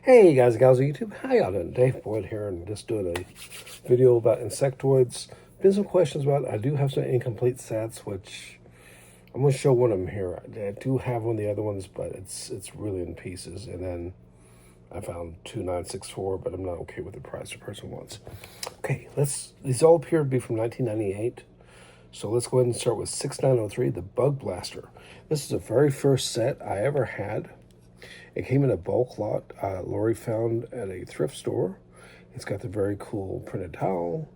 Hey guys and gals on YouTube, how y'all doing? Dave Boyd here, and just doing a video about insectoids. Been some questions about it. I do have some incomplete sets, which I'm going to show one of them here. I do have one of the other ones, but it's really in pieces. And then I found 2964, but I'm not okay with the price the person wants. Okay, these all appear to be from 1998. So let's go ahead and start with 6903, the Bug Blaster. This is the very first set I ever had. It came in a bulk lot Lori found at a thrift store. It's got the very cool printed towel,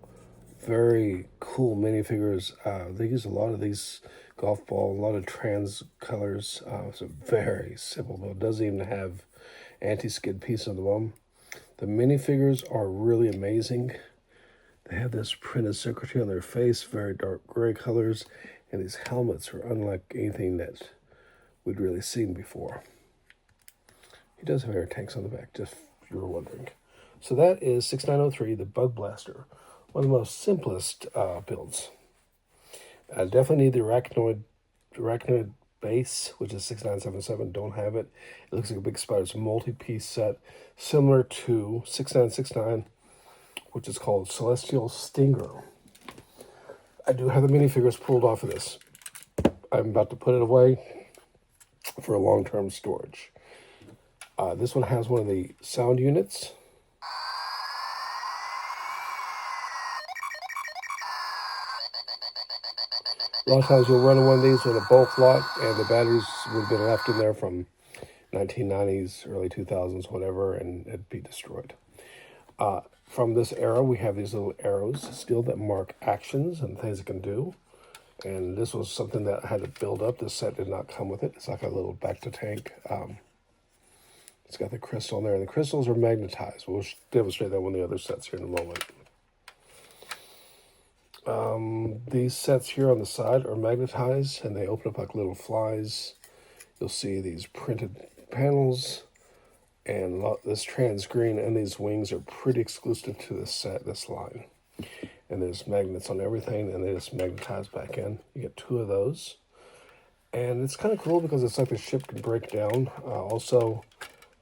very cool minifigures. They use a lot of these golf ball, a lot of trans colors. It's a very simple build. It doesn't even have anti-skid piece on the bottom. The minifigures are really amazing. They have this printed circuitry on their face, very dark gray colors, and these helmets are unlike anything that we'd really seen before. He does have air tanks on the back, just if you were wondering. So that is 6903, the Bug Blaster. One of the most simplest builds. I definitely need the arachnoid base, which is 6977. Don't have it. It looks like a big spider. It's a multi-piece set, similar to 6969, which is called Celestial Stinger. I do have the minifigures pulled off of this. I'm about to put it away for a long-term storage. This one has one of the sound units. A lot of times you'll run one of these with a bulk lot, and the batteries would have been left in there from 1990s, early 2000s, whatever, and it'd be destroyed. From this era, we have these little arrows still that mark actions and things it can do. And this was something that I had to build up. This set did not come with it. It's like a little back-to-tank. It's got the crystal in there, and the crystals are magnetized. We'll demonstrate that one of the other sets here in a moment. These sets here on the side are magnetized, and they open up like little flies. You'll see these printed panels, and this trans green and these wings are pretty exclusive to this set, this line. And there's magnets on everything, and they just magnetize back in. You get two of those. And it's kind of cool because it's like the ship can break down. Also,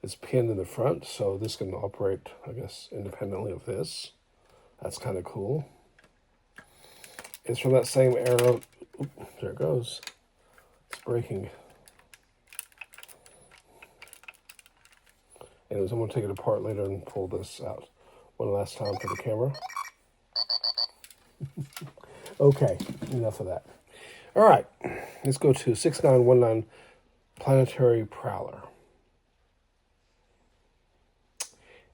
it's pinned in the front, so this can operate, I guess, independently of this. That's kind of cool. It's from that same era. Oop, there it goes. It's breaking. Anyways, I'm going to take it apart later and pull this out one last time for the camera. Okay, enough of that. All right, let's go to 6919 Planetary Prowler.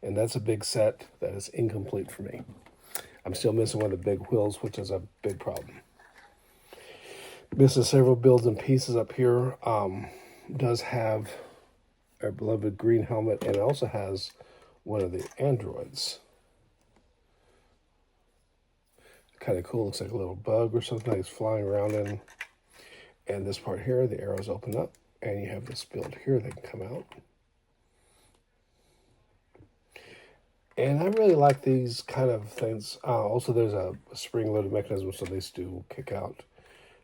And that's a big set that is incomplete for me. I'm still missing one of the big wheels, which is a big problem. Missing several builds and pieces up here. Does have our beloved green helmet, and it also has one of the androids. Kind of cool. Looks like a little bug or something like it's flying around in. And this part here, the arrows open up, and you have this build here that can come out. And I really like these kind of things. Also, there's a spring-loaded mechanism, so these do kick out.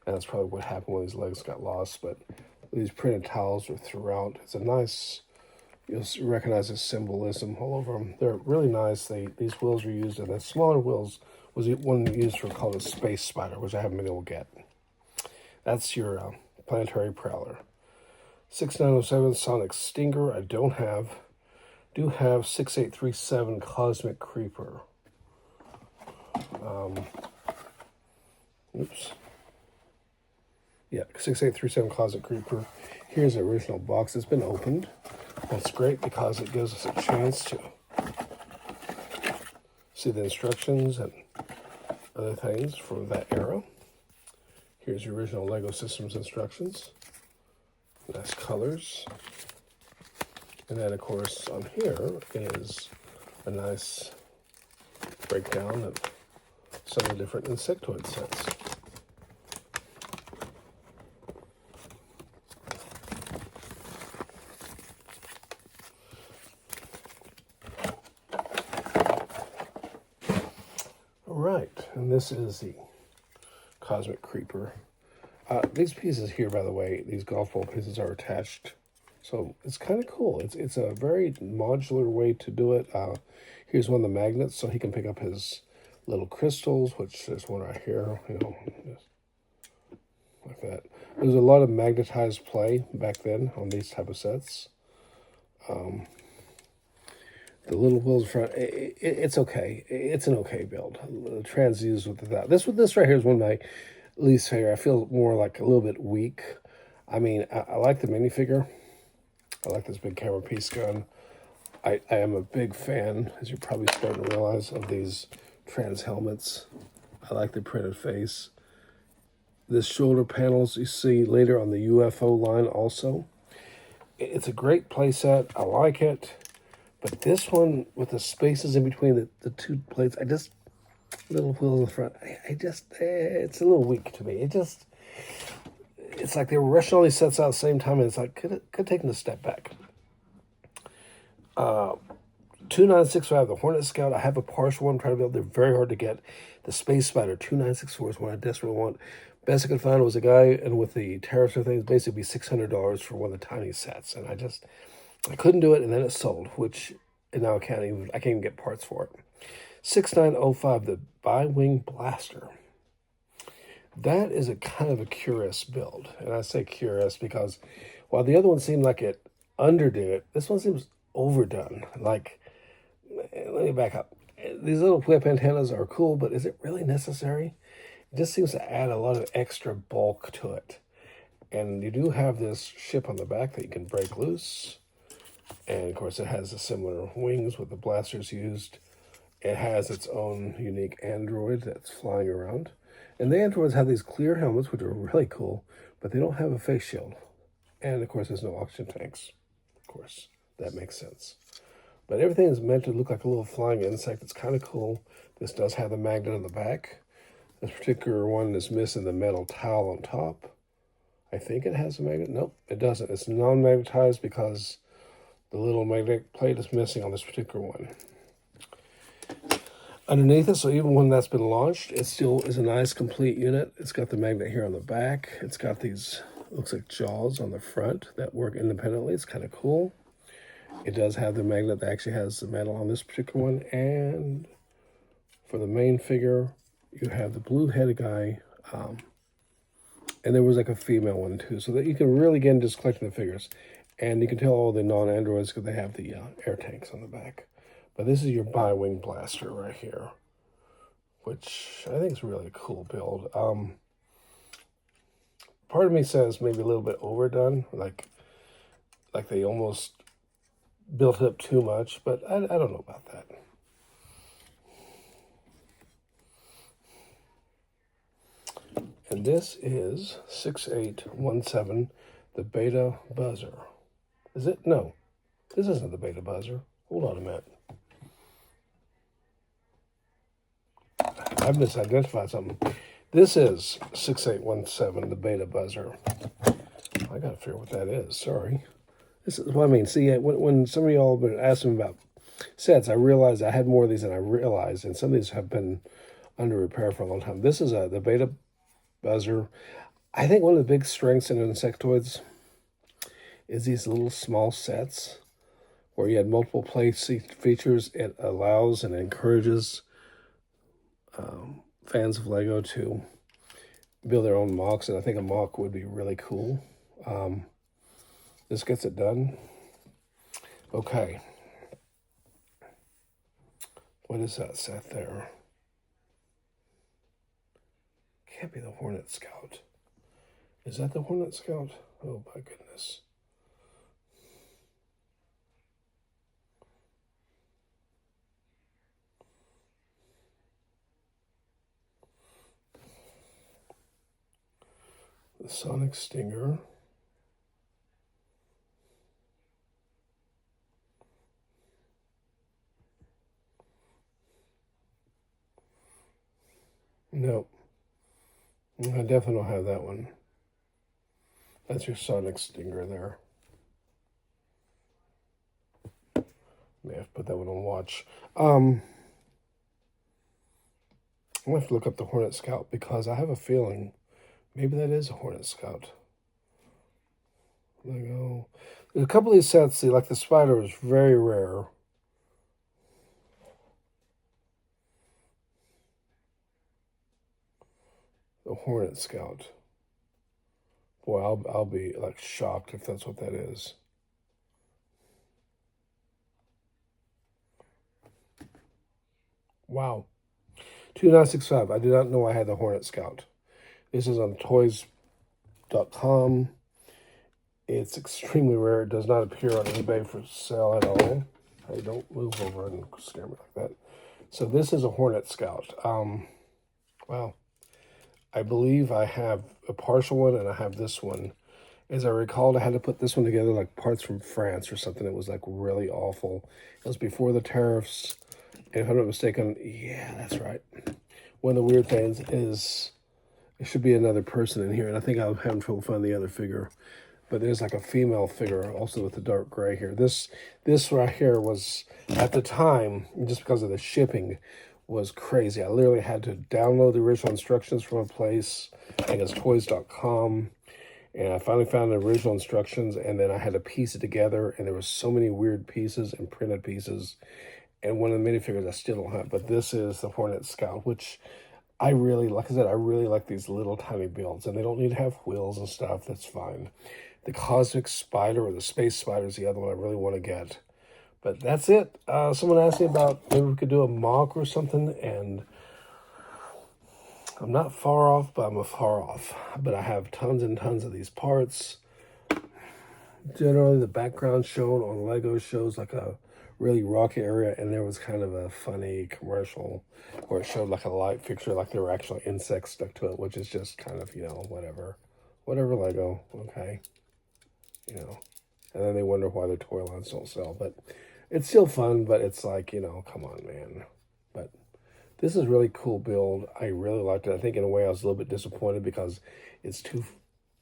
And that's probably what happened when these legs got lost. But these printed towels are throughout. It's a nice, you'll recognize the symbolism all over them. They're really nice. These wheels are used, and the smaller wheels was one used for called a space spider, which I haven't been able to get. That's your Planetary Prowler. 6907 Sonic Stinger, I don't have. Do have 6837 Cosmic Creeper. Oops. Yeah, 6837 Cosmic Creeper. Here's the original box. It's been opened. That's great because it gives us a chance to see the instructions and other things from that era. Here's the original LEGO Systems instructions. Nice colors. And then, of course, on here is a nice breakdown of some of the different insectoid sets. All right, and this is the Cosmic Creeper. These pieces here, by the way, these golf ball pieces are attached So it's kind of cool. It's a very modular way to do it. Here's one of the magnets, so he can pick up his little crystals, which there's one right here, you know, just like that. There's a lot of magnetized play back then on these type of sets. The little wheels front, it's okay. It's an okay build. The transuse with that. This right here is one of my least favorite. I feel more like a little bit weak. I mean, I like the minifigure. I like this big camera piece gun. I am a big fan, as you're probably starting to realize, of these trans helmets. I like the printed face. This shoulder panels you see later on the UFO line also. It's a great playset. I like it. But this one, with the spaces in between the two plates, little wheels in the front, it's a little weak to me. It's like they were rushing all these sets out at the same time, and it's like, could have taken a step back. 2965, the Hornet Scout, I have a partial one, I'm trying to build. They're very hard to get. The Space Spider 2964 is one I desperately want. Best I could find was a guy, and with the tariffs and things, basically $600 for one of the tiny sets, and I couldn't do it, and then it sold, which and now I can't even get parts for it. 6905, the Bi-Wing Blaster. That is a kind of a curious build, and I say curious because while the other one seemed like it underdid it, this one seems overdone. Like, let me back up. These little whip antennas are cool, but is it really necessary? It just seems to add a lot of extra bulk to it. And you do have this ship on the back that you can break loose. And of course, it has the similar wings with the blasters used. It has its own unique android that's flying around. And the androids have these clear helmets, which are really cool, but they don't have a face shield. And of course, there's no oxygen tanks. Of course, that makes sense. But everything is meant to look like a little flying insect. It's kind of cool. This does have the magnet on the back. This particular one is missing the metal towel on top. I think it has a magnet. Nope, it doesn't. It's non-magnetized because the little magnetic plate is missing on this particular one. Underneath it, so even when that's been launched, it still is a nice complete unit. It's got the magnet here on the back. It's got these, looks like jaws on the front that work independently. It's kind of cool. It does have the magnet that actually has the metal on this particular one. And for the main figure, you have the blue-headed guy. And there was like a female one too. So that you can really get into just collecting the figures. And you can tell all the non-androids because they have the air tanks on the back. But this is your Bi-Wing Blaster right here, which I think is really a cool build. Part of me says maybe a little bit overdone, like they almost built it up too much, but I don't know about that. And this is 6817, the Beta Buzzer. Is it? No, this isn't the Beta Buzzer. Hold on a minute. I've misidentified something. This is 6817, the Beta Buzzer. I gotta figure what that is. Sorry. This is what I mean. See, when some of y'all have been asking about sets, I realized I had more of these than I realized, and some of these have been under repair for a long time. This is the Beta Buzzer. I think one of the big strengths in Insectoids is these little small sets where you had multiple play features. It allows and encourages fans of Lego to build their own MOCs, and I think a MOC would be really cool. This gets it done. Okay. What is that set there? Can't be the Hornet Scout. Is that the Hornet Scout? Oh my goodness. The Sonic Stinger. Nope. I definitely don't have that one. That's your Sonic Stinger there. May have to put that one on watch. I'm going to have to look up the Hornet Scout because I have a feeling maybe that is a Hornet Scout. Lego. A couple of these sets, see, like the spider is very rare. The Hornet Scout. Boy, I'll be like shocked if that's what that is. Wow. 2965. I did not know I had the Hornet Scout. This is on toys.com. It's extremely rare. It does not appear on eBay for sale at all. Hey, don't move over and scare me like that. So this is a Hornet Scout. Wow. I believe I have a partial one and I have this one. As I recalled, I had to put this one together like parts from France or something. It was like really awful. It was before the tariffs. And if I'm not mistaken, yeah, that's right. One of the weird things is there should be another person in here. And I think I'm having trouble finding the other figure. But there's like a female figure also with the dark gray hair. This right here was, at the time, just because of the shipping, was crazy. I literally had to download the original instructions from a place. I think it's toys.com. And I finally found the original instructions, and then I had to piece it together, and there were so many weird pieces and printed pieces. And one of the minifigures I still don't have, but this is the Hornet Scout, which I really, like I said, I really like these little tiny builds, and they don't need to have wheels and stuff. That's fine. The Cosmic Spider or the Space Spider is the other one I really want to get. But that's it. Someone asked me about maybe we could do a mock or something, and I'm not far off, but I'm far off. But I have tons and tons of these parts. Generally, the background shown on Lego shows like a really rocky area, and there was kind of a funny commercial where it showed like a light fixture, like there were actually insects stuck to it, which is just kind of, you know, whatever Lego, okay, you know. And then they wonder why the toy lines don't sell, but it's still fun. But it's like, you know, come on, man. But this is a really cool build. I really liked it. I think in a way I was a little bit disappointed because it's a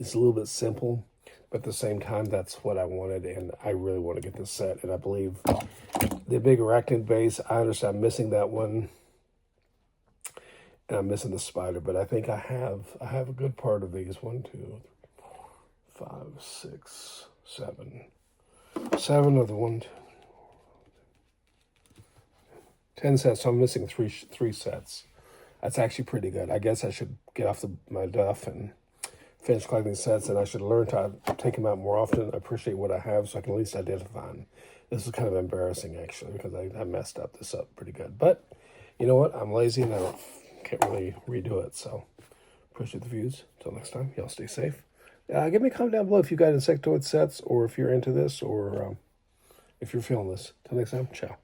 little bit simple. But at the same time, that's what I wanted, and I really want to get this set. And I believe the big arachnid base, I understand I'm missing that one, and I'm missing the spider. But I think I have a good part of these. 1, 2, 3, 4, 5, 6, 7. 7 of the 1, 2, 10 sets. So I'm missing three sets. That's actually pretty good. I guess I should get off my duff and finish collecting sets, and I should learn to take them out more often, appreciate what I have so I can at least identify them. This is kind of embarrassing, actually, because I messed this up pretty good. But you know what? I'm lazy, and can't really redo it. So appreciate the views. Until next time, y'all stay safe. Give me a comment down below if you got Insectoid sets, or if you're into this, or if you're feeling this. Till next time, ciao.